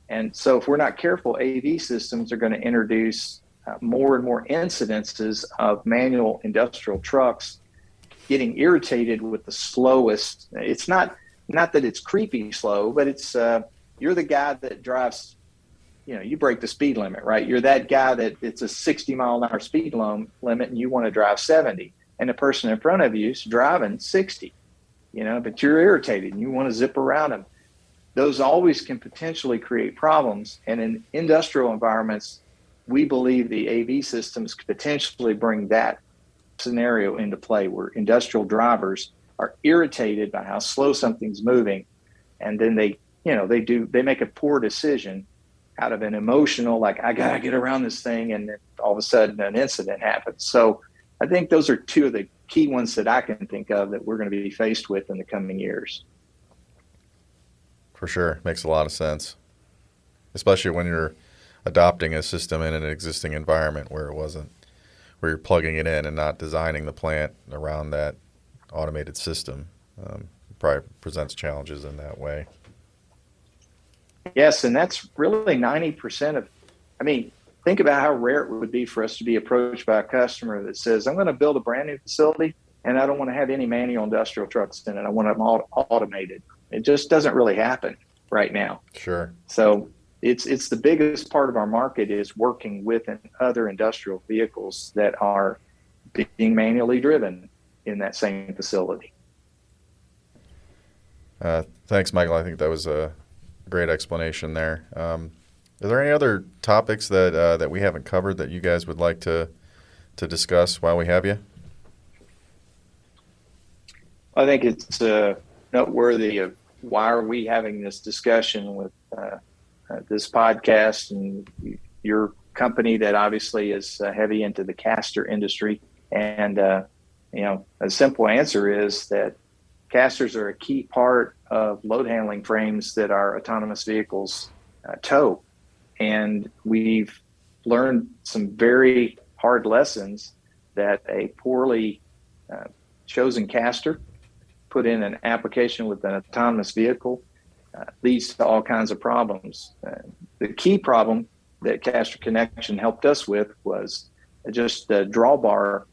And so if we're not careful, AV systems are going to introduce more and more incidences of manual industrial trucks getting irritated with the slowest. It's not that it's creepy slow, but it's you're the guy that drives, you break the speed limit, right? You're that guy that it's a 60 mile an hour speed limit and you want to drive 70, and the person in front of you is driving 60, but you're irritated and you want to zip around them. Those always can potentially create problems. And in industrial environments, we believe the AV systems could potentially bring that scenario into play, where industrial drivers are irritated by how slow something's moving, and then they make a poor decision out of an emotional, like, I gotta get around this thing, and then all of a sudden an incident happens. So I think those are two of the key ones that I can think of that we're going to be faced with in the coming years. For sure. Makes a lot of sense, especially when you're adopting a system in an existing environment where you're plugging it in and not designing the plant around that automated system. Probably presents challenges in that way. Yes, and that's really 90% of, think about how rare it would be for us to be approached by a customer that says, I'm going to build a brand new facility and I don't want to have any manual industrial trucks in it. I want them all automated. It just doesn't really happen right now. Sure. So it's the biggest part of our market is working with other industrial vehicles that are being manually driven in that same facility. Thanks, Michael. I think that was a great explanation there. Are there any other topics that we haven't covered that you guys would like to discuss while we have you? I think it's noteworthy of why are we having this discussion with this podcast and your company that obviously is heavy into the caster industry. And, a simple answer is that casters are a key part of load handling frames that our autonomous vehicles tow. And we've learned some very hard lessons that a poorly chosen caster put in an application with an autonomous vehicle leads to all kinds of problems. The key problem that Caster Connection helped us with was just the drawbar,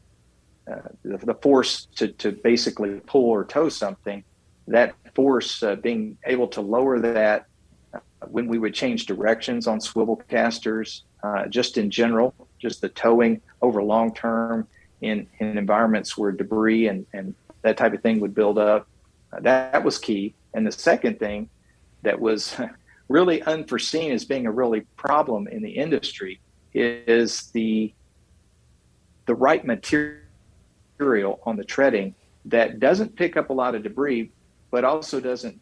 the force to basically pull or tow something. That force being able to lower that when we would change directions on swivel casters, just in general, just the towing over long term in environments where debris and that type of thing would build up. That was key. And the second thing that was really unforeseen as being a really problem in the industry is the right material on the treading that doesn't pick up a lot of debris, but also doesn't,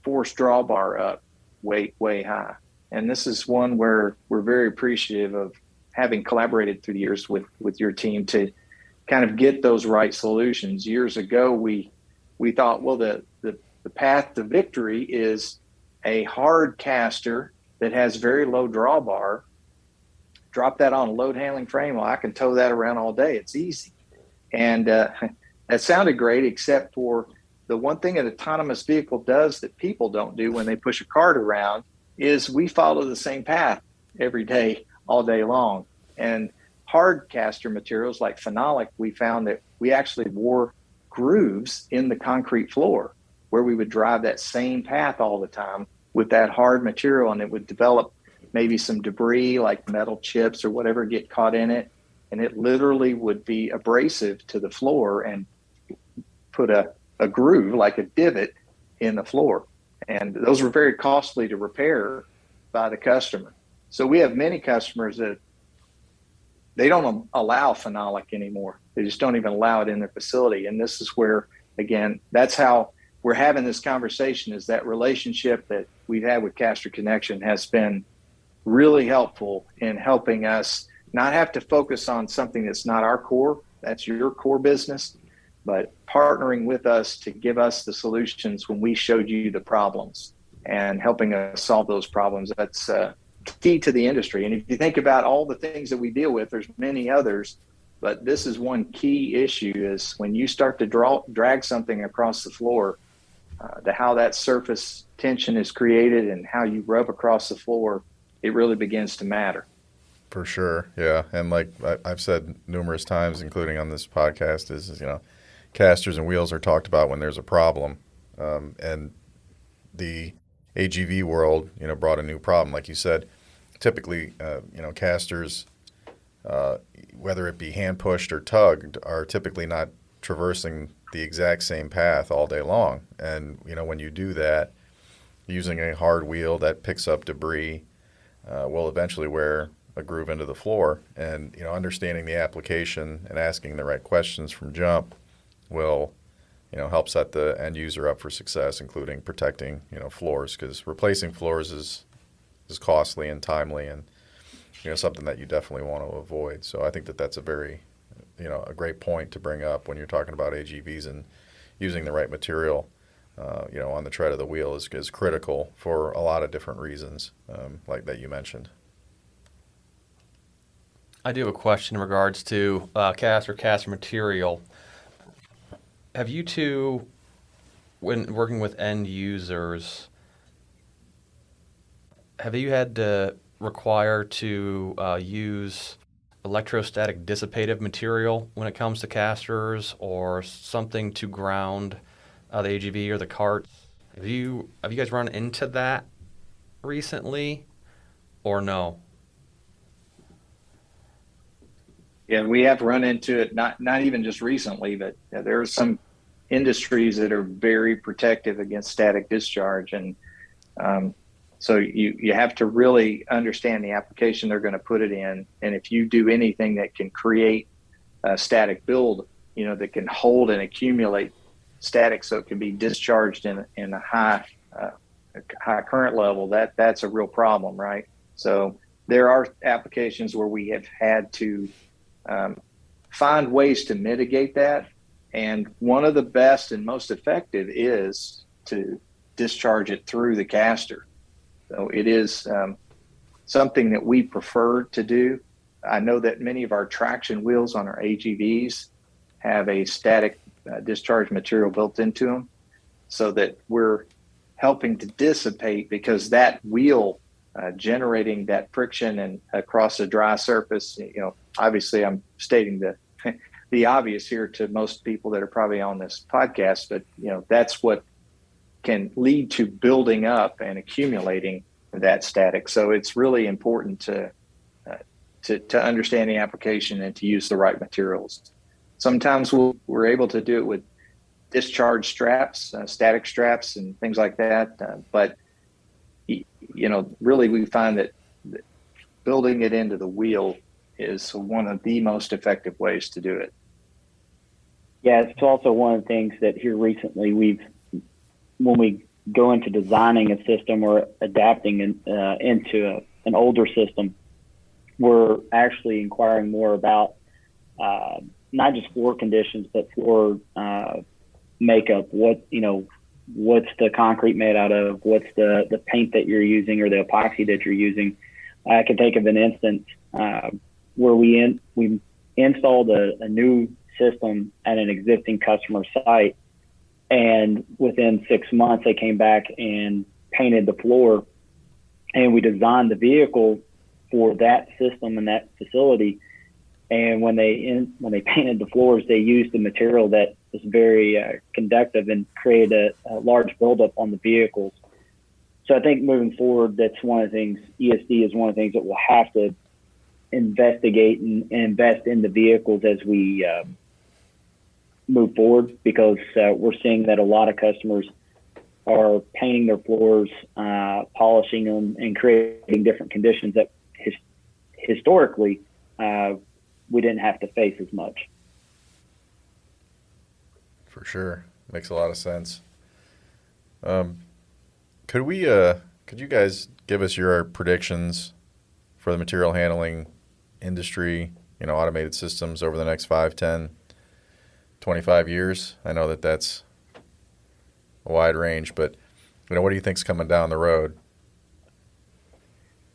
force drawbar up way high. And this is one where we're very appreciative of having collaborated through the years with your team to kind of get those right solutions. Years ago, we thought, well, the path to victory is a hard caster that has very low drawbar. Drop that on a load handling frame. Well, I can tow that around all day. It's easy. And that sounded great, except for the one thing an autonomous vehicle does that people don't do when they push a cart around is we follow the same path every day, all day long. And hard caster materials like phenolic, we found that we actually wore grooves in the concrete floor where we would drive that same path all the time with that hard material, and it would develop maybe some debris like metal chips or whatever get caught in it, and it literally would be abrasive to the floor and put a groove like a divot in the floor. And those were very costly to repair by the customer. So we have many customers that they don't allow phenolic anymore. They just don't even allow it in their facility. And this is where, again, that's how we're having this conversation is that relationship that we've had with Caster Connection has been really helpful in helping us not have to focus on something that's not our core, that's your core business, but partnering with us to give us the solutions when we showed you the problems and helping us solve those problems. That's key to the industry. And if you think about all the things that we deal with, there's many others, but this is one key issue is when you start to drag something across the floor, to how that surface tension is created and how you rub across the floor, it really begins to matter. For sure, yeah. And like I've said numerous times, including on this podcast, is casters and wheels are talked about when there's a problem, and the AGV world, brought a new problem. Like you said, typically, casters, whether it be hand pushed or tugged, are typically not traversing the exact same path all day long. And when you do that, using a hard wheel that picks up debris will eventually wear a groove into the floor. And understanding the application and asking the right questions from jump will help set the end user up for success, including protecting floors, because replacing floors is costly and timely, and something that you definitely want to avoid. So I think that's a very a great point to bring up when you're talking about AGVs, and using the right material on the tread of the wheel is critical for a lot of different reasons, like that you mentioned. I do have a question in regards to caster material. Have you two, when working with end users, have you had to require to use electrostatic dissipative material when it comes to casters, or something to ground the AGV or the cart? Have you guys run into that recently, or no? Yeah, we have run into it, not even just recently, but there are some industries that are very protective against static discharge. And so you have to really understand the application they're going to put it in. And if you do anything that can create a static build, that can hold and accumulate static so it can be discharged in a high current level, that's a real problem, right? So there are applications where we have had to find ways to mitigate that. And one of the best and most effective is to discharge it through the caster. So it is something that we prefer to do. I know that many of our traction wheels on our AGVs have a static discharge material built into them, so that we're helping to dissipate, because that wheel generating that friction and across a dry surface, obviously I'm stating the obvious here to most people that are probably on this podcast, but that's what can lead to building up and accumulating that static. So it's really important to understand the application and to use the right materials. Sometimes we're able to do it with discharge straps, static straps, and things like that. But really we find that building it into the wheel is one of the most effective ways to do it. Yeah, it's also one of the things that here recently when we go into designing a system or adapting into an older system, we're actually inquiring more about not just floor conditions, but floor makeup. What's the concrete made out of? What's the paint that you're using or the epoxy that you're using? I can think of an instance where we installed a new system at an existing customer site, and within 6 months they came back and painted the floor, and we designed the vehicle for that system and that facility. And when they painted the floors, they used the material that was very conductive and created a large buildup on the vehicles. So I think moving forward, that's one of the things. ESD is one of the things that we'll have to investigate and invest in the vehicles as we move forward, because we're seeing that a lot of customers are painting their floors, polishing them, and creating different conditions that historically we didn't have to face as much. For sure. Makes a lot of sense. Could you guys give us your predictions for the material handling industry, automated systems over the next 5, 10, 25 years? I know that that's a wide range, but what do you think's coming down the road?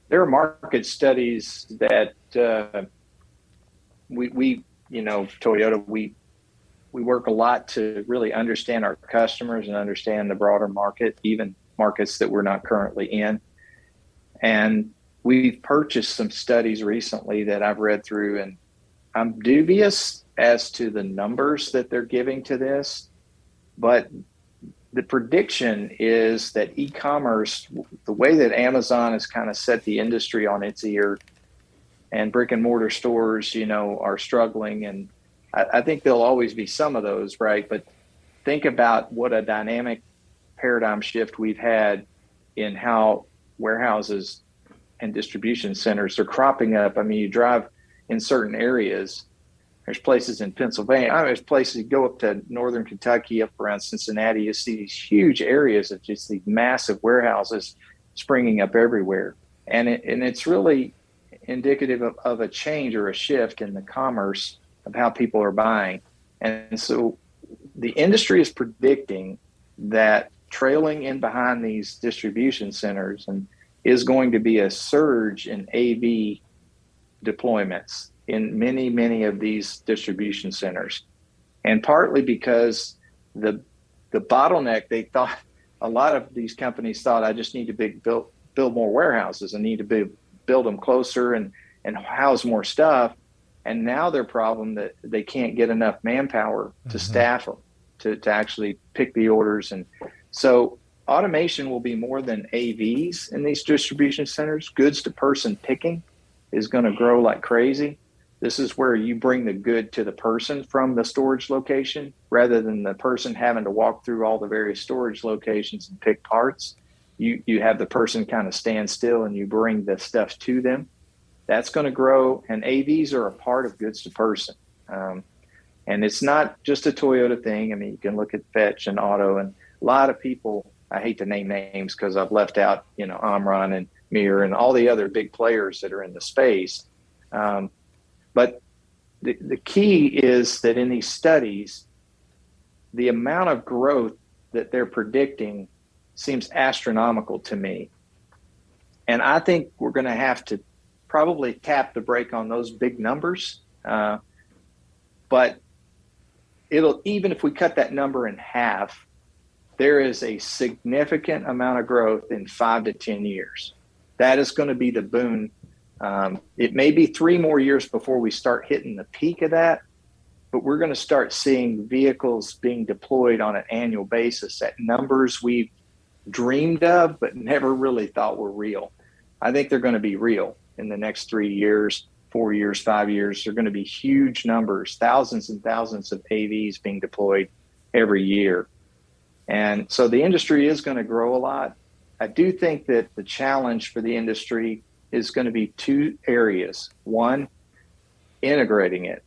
There are market studies that Toyota, we work a lot to really understand our customers and understand the broader market, even markets that we're not currently in. And we've purchased some studies recently that I've read through, and I'm dubious as to the numbers that they're giving to this, but the prediction is that e-commerce, the way that Amazon has kind of set the industry on its ear, and brick and mortar stores, are struggling. And I think there'll always be some of those, right? But think about what a dynamic paradigm shift we've had in how warehouses and distribution centers are cropping up. I mean, you drive in certain areas. There's places in Pennsylvania. There's places, you go up to northern Kentucky, up around Cincinnati, you see these huge areas of just these massive warehouses springing up everywhere. And it's really indicative of a change or a shift in the commerce of how people are buying. And so the industry is predicting that trailing in behind these distribution centers is going to be a surge in AV deployments in many, many of these distribution centers. And partly because the bottleneck, they thought, a lot of these companies thought, I just need to build more warehouses. I need to build them closer and house more stuff. And now their problem that they can't get enough manpower to staff them to actually pick the orders. And so automation will be more than AVs in these distribution centers. Goods to person picking is going to grow like crazy. This is where you bring the good to the person from the storage location rather than the person having to walk through all the various storage locations and pick parts. You have the person kind of stand still and you bring the stuff to them. That's going to grow, and AVs are a part of goods to person. And it's not just a Toyota thing. I mean, you can look at Fetch and Auto, and a lot of people, I hate to name names because I've left out, Omron and Mir and all the other big players that are in the space. But the key is that in these studies, the amount of growth that they're predicting seems astronomical to me. And I think we're going to have to probably tap the brake on those big numbers. But even if we cut that number in half, there is a significant amount of growth in 5 to 10 years. That is going to be the boon. It may be 3 more years before we start hitting the peak of that, but we're going to start seeing vehicles being deployed on an annual basis at numbers we've dreamed of but never really thought were real. I think they're going to be real in the next 3 years, 4 years, 5 years. They're going to be huge numbers, thousands and thousands of AVs being deployed every year. And so the industry is going to grow a lot. I do think that the challenge for the industry is going to be 2 areas. One, integrating it.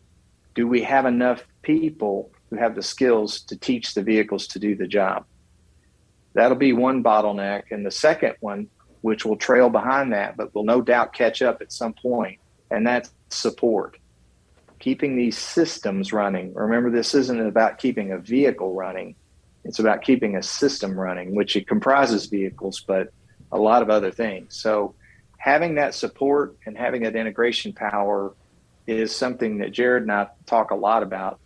Do we have enough people who have the skills to teach the vehicles to do the job? That'll be one bottleneck. And the second one, which will trail behind that, but will no doubt catch up at some point, and that's support. Keeping these systems running. Remember, this isn't about keeping a vehicle running. It's about keeping a system running, which it comprises vehicles, but a lot of other things. So having that support and having that integration power is something that Jared and I talk a lot about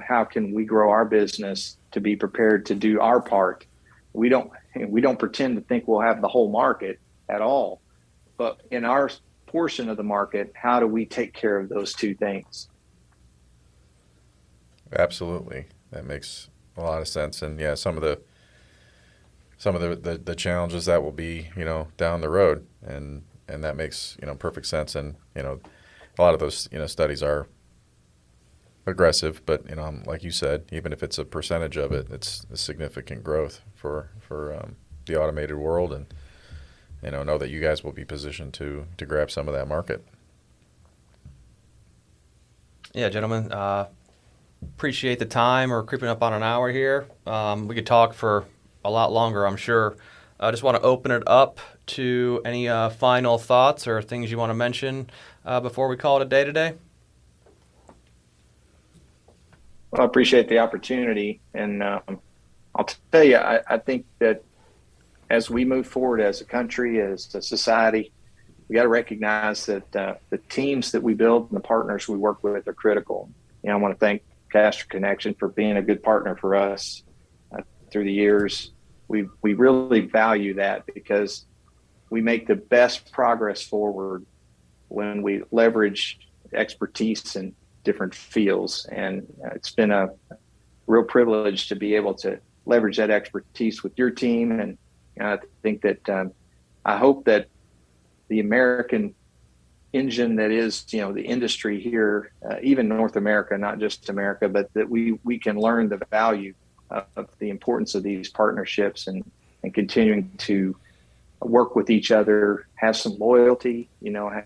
how can we grow our business to be prepared to do our part. We don't pretend to think we'll have the whole market at all, but in our portion of the market, how do we take care of those 2 things? Absolutely. That makes a lot of sense. And yeah, some of the challenges that will be, down the road, and that makes, perfect sense. And, a lot of those, studies are aggressive, but, like you said, even if it's a percentage of it, it's a significant growth for the automated world, and, know that you guys will be positioned to grab some of that market. Yeah, gentlemen, appreciate the time. We're creeping up on an hour here. We could talk for a lot longer, I'm sure. I just want to open it up to any final thoughts or things you want to mention before we call it a day today. Well, I appreciate the opportunity, and I'll tell you, I think that as we move forward as a country, as a society, we got to recognize that the teams that we build and the partners we work with are critical. I want to thank Caster Connection for being a good partner for us through the years. We really value that because we make the best progress forward when we leverage expertise in different fields. And it's been a real privilege to be able to leverage that expertise with your team. And I think that I hope that the American engine that is, the industry here, even North America, not just America, but that we can learn the value of the importance of these partnerships and continuing to work with each other, have some loyalty,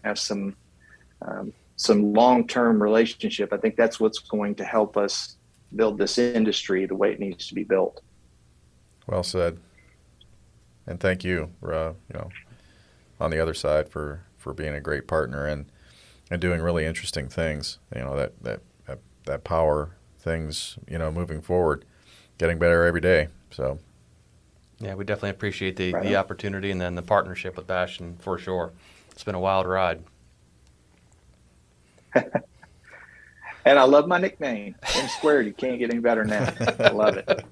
have some long-term relationship. I think that's what's going to help us build this industry the way it needs to be built. Well said. And thank you, on the other side for being a great partner and doing really interesting things, that power things, moving forward, getting better every day. So yeah, we definitely appreciate the opportunity and then the partnership with Bastian for sure. It's been a wild ride. And I love my nickname, M Squared. You can't get any better than that. I love it.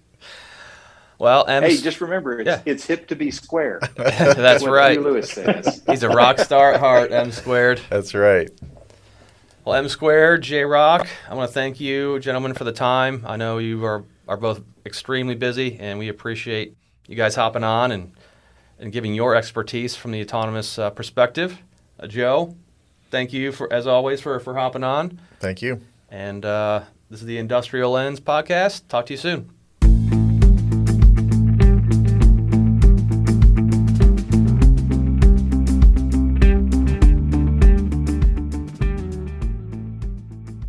Well, hey, just remember, it's hip to be square. That's right. Huey Lewis says. He's a rock star at heart, M Squared. That's right. Well, M Squared, J Rock, I want to thank you, gentlemen, for the time. I know you are both extremely busy, and we appreciate you guys hopping on and giving your expertise from the autonomous perspective. Joe, thank you, as always, for hopping on. Thank you. And this is the Industrial Lens Podcast. Talk to you soon.